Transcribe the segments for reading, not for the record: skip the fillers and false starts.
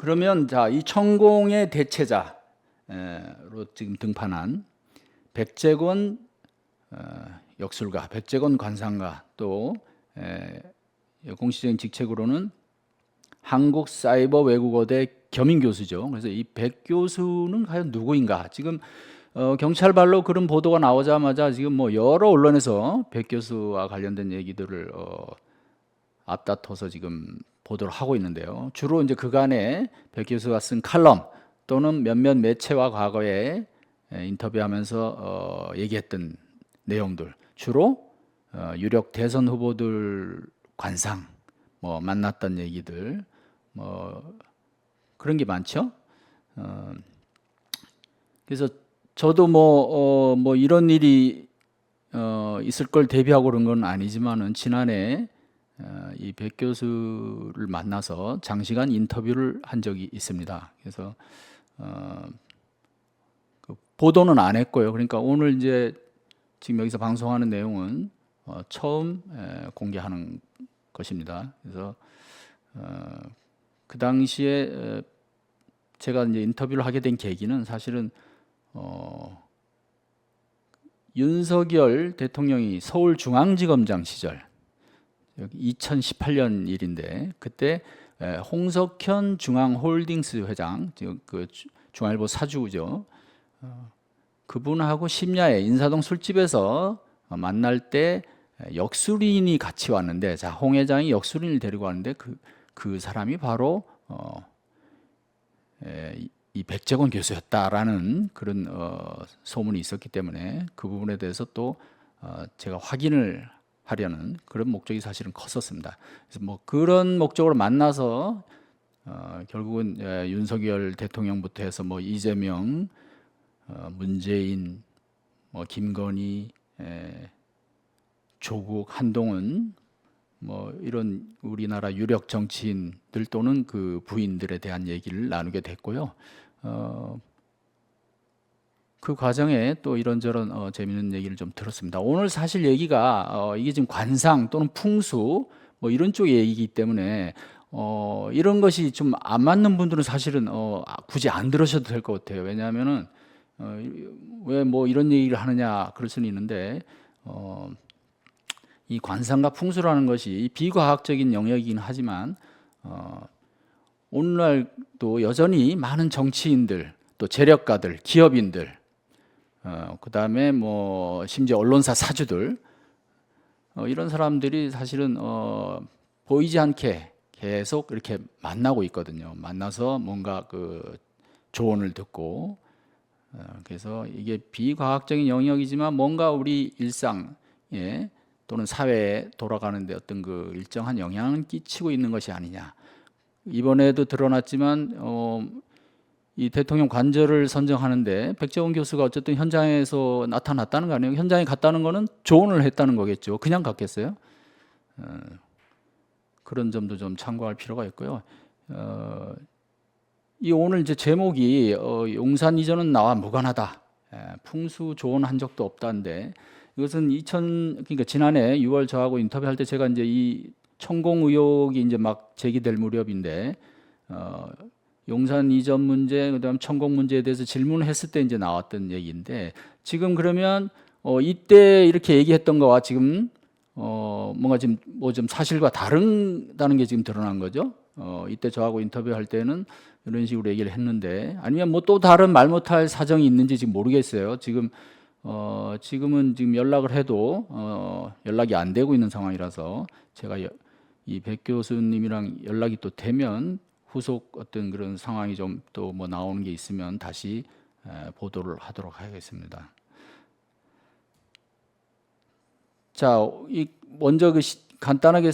그러면 자, 이 천공의 대체자로 지금 등판한 백제권 역술가, 백제권 관상가, 또 공식적인 직책으로는 한국사이버외국어대 겸임교수죠. 그래서 이 백 교수는 과연 누구인가? 지금 경찰발로 그런 보도가 나오자마자 지금 뭐 여러 언론에서 백 교수와 관련된 얘기들을 앞다퉈서 지금 보도를 하고 있는데요. 주로 이제 그간에 백 교수가 쓴 칼럼 또는 몇몇 매체와 과거에 인터뷰하면서 얘기했던 내용들, 주로 유력 대선 후보들 관상, 뭐 만났던 얘기들, 뭐 그런 게 많죠. 그래서 저도 뭐 이런 일이 있을 걸 대비하고 그런 건 아니지만은 지난해 이 백 교수를 만나서 장시간 인터뷰를 한 적이 있습니다. 그래서 그 보도는 안 했고요. 그러니까 오늘 이제 지금 여기서 방송하는 내용은 처음 공개하는 것입니다. 그래서 그 당시에 제가 이제 인터뷰를 하게 된 계기는 사실은 윤석열 대통령이 서울중앙지검장 시절 2018년 일인데 그때 홍석현 중앙홀딩스 회장, 그 중앙일보 사주죠. 그분하고 심야에 인사동 술집에서 만날 때 역술인이 같이 왔는데, 자, 홍 회장이 역술인을 데리고 왔는데 그 사람이 바로 이 백제권 교수였다라는 그런 소문이 있었기 때문에 그 부분에 대해서 또 제가 확인을 하려는 그런 목적이 사실은 컸었습니다. 그래서 뭐 그런 목적으로 만나서 결국은 윤석열 대통령부터 해서 뭐 이재명, 문재인, 뭐 김건희, 조국, 한동훈, 뭐 이런 우리나라 유력 정치인들 또는 그 부인들에 대한 얘기를 나누게 됐고요. 그 과정에 또 이런저런 재미있는 얘기를 좀 들었습니다. 오늘 사실 얘기가 이게 지금 관상 또는 풍수 뭐 이런 쪽의 얘기이기 때문에 이런 것이 좀 안 맞는 분들은 사실은 굳이 안 들으셔도 될 것 같아요. 왜냐하면은 왜 뭐 이런 얘기를 하느냐 그럴 수는 있는데 이 관상과 풍수라는 것이 비과학적인 영역이긴 하지만 오늘날도 여전히 많은 정치인들, 또 재력가들, 기업인들, 그 다음에 뭐 심지어 언론사 사주들 이런 사람들이 사실은 보이지 않게 계속 이렇게 만나고 있거든요. 만나서 뭔가 그 조언을 듣고 그래서 이게 비과학적인 영역이지만 뭔가 우리 일상에 또는 사회에 돌아가는데 어떤 그 일정한 영향을 끼치고 있는 것이 아니냐. 이번에도 드러났지만 이 대통령 관저를 선정하는데 백제원 교수가 어쨌든 현장에서 나타났다는 거 아니에요? 현장에 갔다는 거는 조언을 했다는 거겠죠. 그냥 갔겠어요? 그런 점도 좀 참고할 필요가 있고요. 이 오늘 이제 제목이 용산 이전은 나와 무관하다. 풍수 조언한 적도 없다는데 이것은 그러니까 지난해 6월 저하고 인터뷰할 때 제가 이제 이 천공 의혹이 이제 막 제기될 무렵인데 용산 이전 문제, 그다음 천공 문제에 대해서 질문을 했을 때 이제 나왔던 얘기인데 지금 그러면 이때 이렇게 얘기했던 거와 지금 뭔가 지금 뭐 좀 사실과 다르다는 게 지금 드러난 거죠. 이때 저하고 인터뷰할 때는 이런 식으로 얘기를 했는데 아니면 뭐 또 다른 말 못할 사정이 있는지 지금 모르겠어요. 지금은 지금 연락을 해도 연락이 안 되고 있는 상황이라서 제가 이 백 교수님이랑 연락이 또 되면 후속 어떤 그런 상황이 좀 또 뭐 나오는 게 있으면 다시 보도를 하도록 하겠습니다. 자, 먼저 간단하게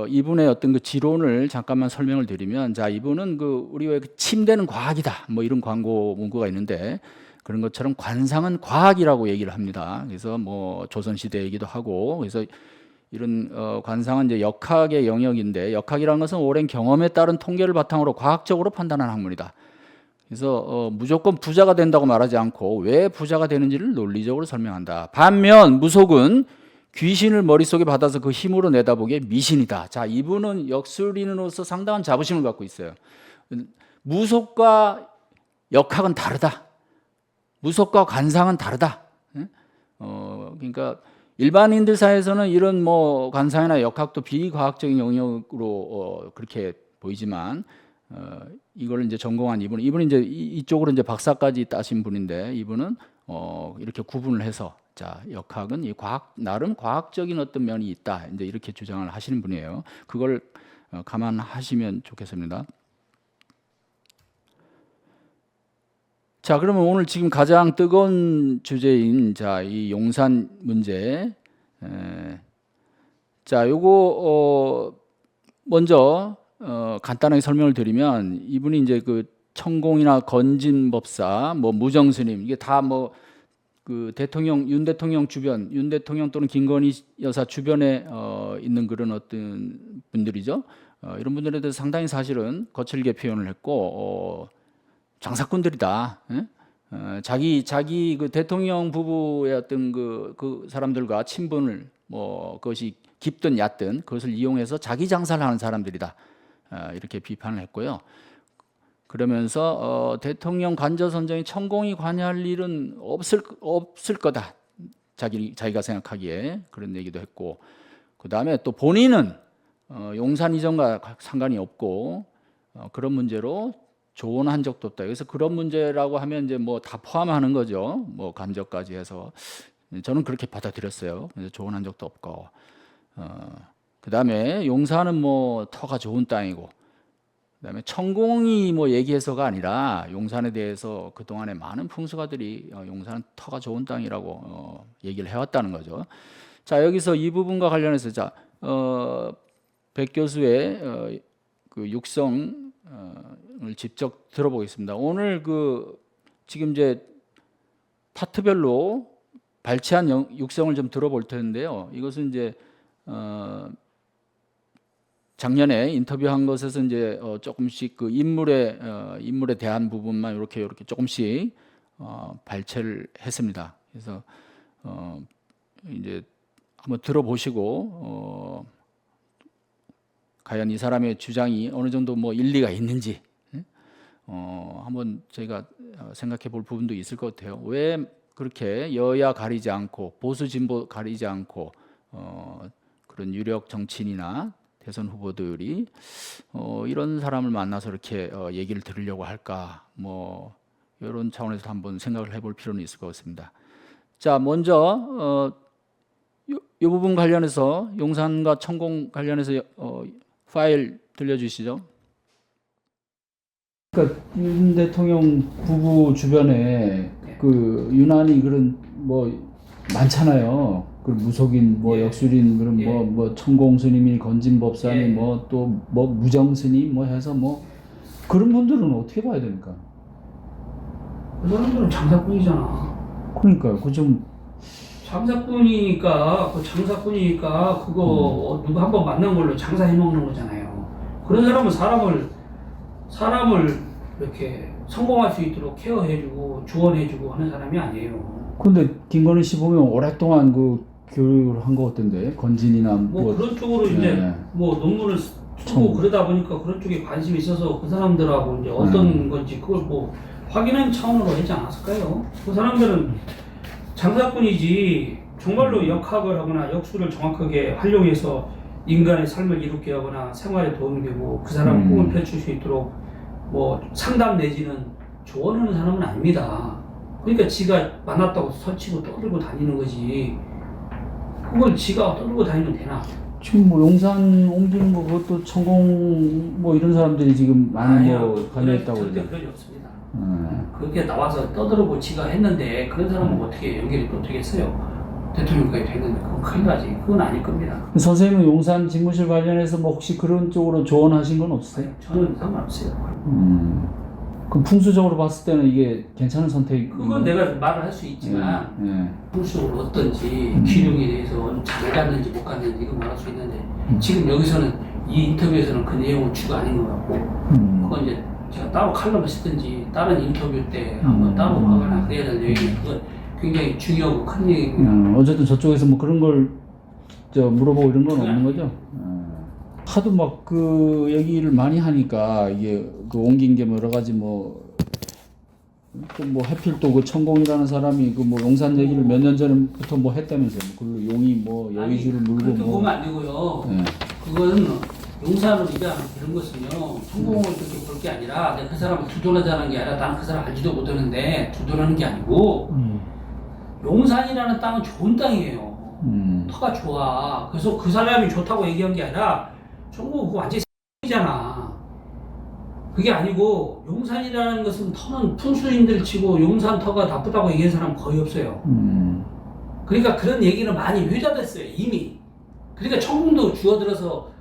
이분의 어떤 그 지론을 잠깐만 설명을 드리면, 자, 이분은 우리 왜 침대는 과학이다 뭐 이런 광고 문구가 있는데 그런 것처럼 관상은 과학이라고 얘기를 합니다. 그래서 뭐 조선시대 얘기도 하고 그래서 이런 관상은 이제 역학의 영역인데 역학이라는 것은 오랜 경험에 따른 통계를 바탕으로 과학적으로 판단하는 학문이다. 그래서 무조건 부자가 된다고 말하지 않고 왜 부자가 되는지를 논리적으로 설명한다. 반면 무속은 귀신을 머릿속에 받아서 그 힘으로 내다보기에 미신이다. 자, 이분은 역술인으로서 상당한 자부심을 갖고 있어요. 무속과 역학은 다르다. 무속과 관상은 다르다. 그러니까 일반인들 사이에서는 이런 뭐 관상이나 역학도 비과학적인 영역으로 그렇게 보이지만 이걸 이제 전공한 이분은 이제 이쪽으로 이제 박사까지 따신 분인데 이분은 이렇게 구분을 해서 자 역학은 이 나름 과학적인 어떤 면이 있다 이제 이렇게 주장을 하시는 분이에요. 그걸 감안하시면 좋겠습니다. 자, 그러면 오늘 지금 가장 뜨거운 주제인 이 용산 문제. 자, 요거 먼저 간단하게 설명을 드리면 이분이 이제 그 천공이나 건진법사, 뭐 무정스님 이게 다 뭐 그 대통령 윤 대통령 주변, 윤 대통령 또는 김건희 여사 주변에 있는 그런 어떤 분들이죠. 이런 분들에 대해서 상당히 사실은 거칠게 표현을 했고 장사꾼들이다. 자기 그 대통령 부부의 어떤 그 사람들과 친분을 뭐 그것이 깊든 얕든 그것을 이용해서 자기 장사를 하는 사람들이다. 이렇게 비판을 했고요. 그러면서 대통령 관저 선정에 천공이 관여할 일은 없을 거다. 자기가 생각하기에 그런 얘기도 했고, 그 다음에 또 본인은 용산 이전과 상관이 없고 그런 문제로 조언한 적도 없다. 그래서 그런 문제라고 하면 이제 뭐 다 포함하는 거죠. 뭐 간접까지 해서 저는 그렇게 받아들였어요. 그래서 조언한 적도 없고, 그 다음에 용산은 뭐 터가 좋은 땅이고, 그 다음에 천공이 뭐 얘기해서가 아니라 용산에 대해서 그 동안에 많은 풍수가들이 용산은 터가 좋은 땅이라고 얘기를 해왔다는 거죠. 자 여기서 이 부분과 관련해서 백 교수의 그 육성 을 직접 들어보겠습니다. 오늘 지금 이제 파트별로 발췌한 육성을 좀 들어볼 텐데요. 이것은 이제 작년에 인터뷰한 것에서 이제 조금씩 그 인물에 대한 부분만 이렇게 조금씩 발췌를 했습니다. 그래서 이제 한번 들어보시고 과연 이 사람의 주장이 어느 정도 뭐 일리가 있는지 한번 저희가 생각해 볼 부분도 있을 것 같아요. 왜 그렇게 여야 가리지 않고 보수 진보 가리지 않고 그런 유력 정치인이나 대선 후보들이 이런 사람을 만나서 이렇게 얘기를 들으려고 할까, 뭐 이런 차원에서 한번 생각을 해볼 필요는 있을 것 같습니다. 자, 먼저 이 부분 관련해서 용산과 천공 관련해서 파일 들려주시죠. 그러니까 윤 대통령 부부 주변에 그 유난히 그런 뭐 많잖아요. 그 무속인, 뭐 역술인, 그런 뭐 천공 스님이, 건진 법사님, 뭐 또 뭐 무정 스님, 뭐 해서 뭐 그런 분들은 어떻게 봐야 됩니까? 그 사람들은 장사꾼이잖아. 그러니까요. 그 좀 장사꾼이니까 그거 누가 한번 만난 걸로 장사해 먹는 거잖아요. 그런 사람은 사람을 이렇게 성공할 수 있도록 케어해주고 조언해주고 하는 사람이 아니에요. 근데 김건희 씨 보면 오랫동안 그 교육을 한 것 같던데, 건진이나 뭐 그런 쪽으로 이제 뭐 논문을 쓰고 그러다 보니까 그런 쪽에 관심이 있어서 그 사람들하고 이제 어떤 건지 그걸 뭐 확인하는 차원으로 하지 않았을까요? 그 사람들은 장사꾼이지 정말로 역학을 하거나 역술을 정확하게 활용해서 인간의 삶을 이롭게 하거나 생활에 도움이 되고 그 사람 꿈을 펼칠 수 있도록 뭐 상담 내지는 조언하는 사람은 아닙니다. 그러니까 지가 만났다고 설치고 떠들고 다니는 거지. 그걸 지가 떠들고 다니면 되나? 지금 뭐 용산 옮기는 거 그것도 천공 뭐 이런 사람들이 지금 많이 뭐 관여했다고 절대 그런 일 없습니다. 그렇게 나와서 떠들고 지가 했는데 그런 사람은 어떻게 연결이 또 되겠어요? 대통령까지 됐는데 그건 큰일 나지. 그건 아닐 겁니다. 선생님은 용산 집무실 관련해서 뭐 혹시 그런 쪽으로 조언하신 건 없으세요? 저는 상관없어요. 그럼 풍수적으로 봤을 때는 이게 괜찮은 선택? 그건 내가 말을 할 수 있지만 풍수적으로 어떤지 기룡에 대해서 잘 갔는지 못 갔는지 이건 말할 수 있는데 지금 여기서는 이 인터뷰에서는 그 내용은 주가 아닌 것 같고 그건 이제 제가 따로 칼럼을 쓰든지 다른 인터뷰 때 한번 따로 하거나 그래야 될 내용이 그건 굉장히 중요하고 큰 얘기입니다. 어쨌든 저쪽에서 뭐 그런 걸 물어보고 이런 건 없는 거죠? 하도 막 그 얘기를 많이 하니까 이게 그 옮긴 게 뭐 여러 가지 뭐 또 뭐 하필 또 그 천공이라는 사람이 그 뭐 용산 얘기를 몇 년 전부터 뭐 했다면서요. 뭐 그 용이 뭐 여의주를 물고 그렇게 뭐. 보면 안 되고요. 네. 그거는 용산을 얘기하는 그런 것은요. 천공을 그렇게 볼 게 아니라 내가 그 사람을 두둔하자는 게 아니라 나는 그 사람 알지도 못하는데 두둔하는 게 아니고 용산이라는 땅은 좋은 땅이에요. 터가 좋아. 그래서 그 사람이 좋다고 얘기한 게 아니라 천공 그거 완전히 X잖아. 그게 아니고 용산이라는 것은 터는 풍수인들 치고 용산 터가 나쁘다고 얘기하는 사람 거의 없어요. 그러니까 그런 얘기는 많이 회자됐어요 이미. 그러니까 천공도 주어들어서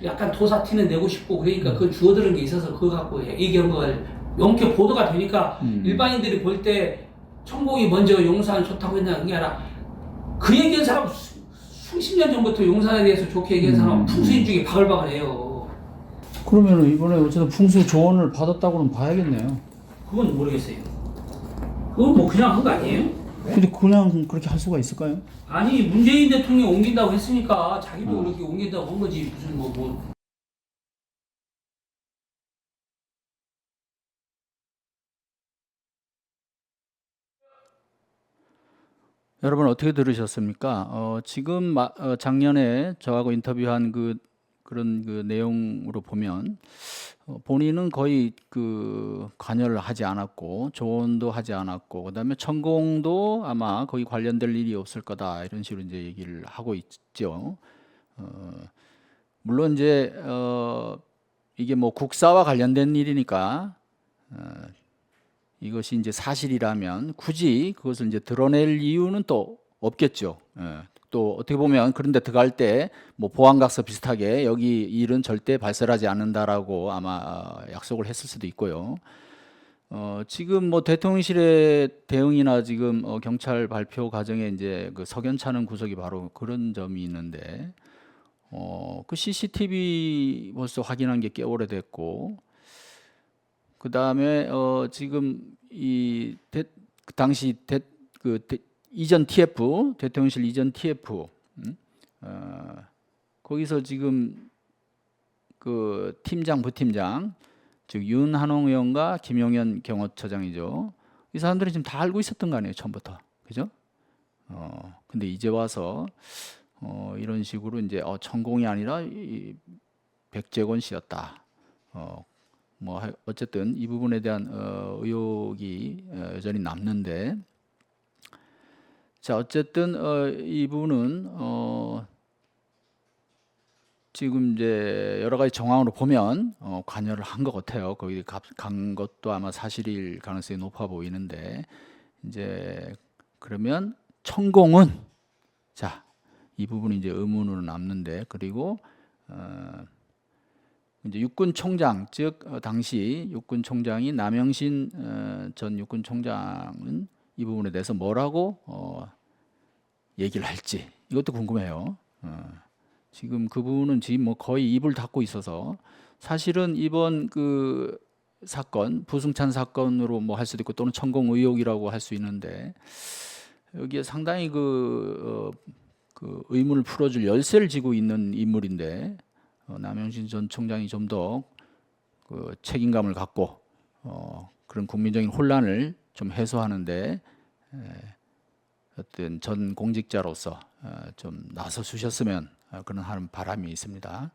약간 도사티는 내고 싶고 그러니까 그 주어들은 게 있어서 그거 갖고 얘기한 걸 영케 보도가 되니까 일반인들이 볼 때 천공이 먼저 용산 좋다고 했냐 그게 아니라 그 얘기한 사람 수십 년 전부터 용산에 대해서 좋게 얘기한 사람은 풍수인 중에 바글바글해요. 그러면 이번에 어쨌든 풍수 조언을 받았다고는 봐야겠네요. 그건 모르겠어요. 그건 뭐 그냥 한 거 아니에요? 근데 그냥 그렇게 할 수가 있을까요? 아니 문재인 대통령이 옮긴다고 했으니까 자기도 그렇게 옮긴다고 한 거지 무슨 뭐 여러분 어떻게 들으셨습니까? 지금 작년에 저하고 인터뷰한 그런 그 내용으로 보면 본인은 거의 그 관여를 하지 않았고 조언도 하지 않았고 그다음에 천공도 아마 거기 관련될 일이 없을 거다 이런 식으로 이제 얘기를 하고 있죠. 물론 이제 이게 뭐 국사와 관련된 일이니까 이것이 이제 사실이라면 굳이 그것을 이제 드러낼 이유는 또 없겠죠. 또 어떻게 보면 그런데 들어갈 때 뭐 보안각서 비슷하게 여기 일은 절대 발설하지 않는다라고 아마 약속을 했을 수도 있고요. 지금 뭐 대통령실의 대응이나 지금 경찰 발표 과정에 이제 그 석연찮은 구석이 바로 그런 점이 있는데 그 CCTV 벌써 확인한 게 꽤 오래됐고 그 다음에 지금 그 당시 이전 TF 대통령실 이전 TF 거기서 지금 그 팀장 부팀장 즉 윤한홍 의원과 김용현 경호처장이죠. 이 사람들이 지금 다 알고 있었던 거 아니에요 처음부터 그죠? 근데 이제 와서 이런 식으로 이제 천공이 아니라 백재권 씨였다. 뭐 어쨌든 이 부분에 대한 의혹이 여전히 남는데 자 어쨌든 이 부분은 지금 이제 여러 가지 정황으로 보면 관여를 한 것 같아요. 거기 간 것도 아마 사실일 가능성이 높아 보이는데 이제 그러면 천공은 자 이 부분이 이제 의문으로 남는데 그리고 이제 육군총장 즉 당시 육군총장이 남영신 전 육군총장은 이 부분에 대해서 뭐라고 얘기를 할지 이것도 궁금해요. 지금 그 부분은 지금 뭐 거의 입을 닫고 있어서 사실은 이번 그 사건 부승찬 사건으로 뭐 할 수도 있고 또는 천공 의혹이라고 할 수 있는데 여기에 상당히 그 의문을 풀어줄 열쇠를 쥐고 있는 인물인데 남영신 전 총장이 좀 더 그 책임감을 갖고 그런 국민적인 혼란을 좀 해소하는데 어떤 전 공직자로서 좀 나서 주셨으면 그런 바람이 있습니다.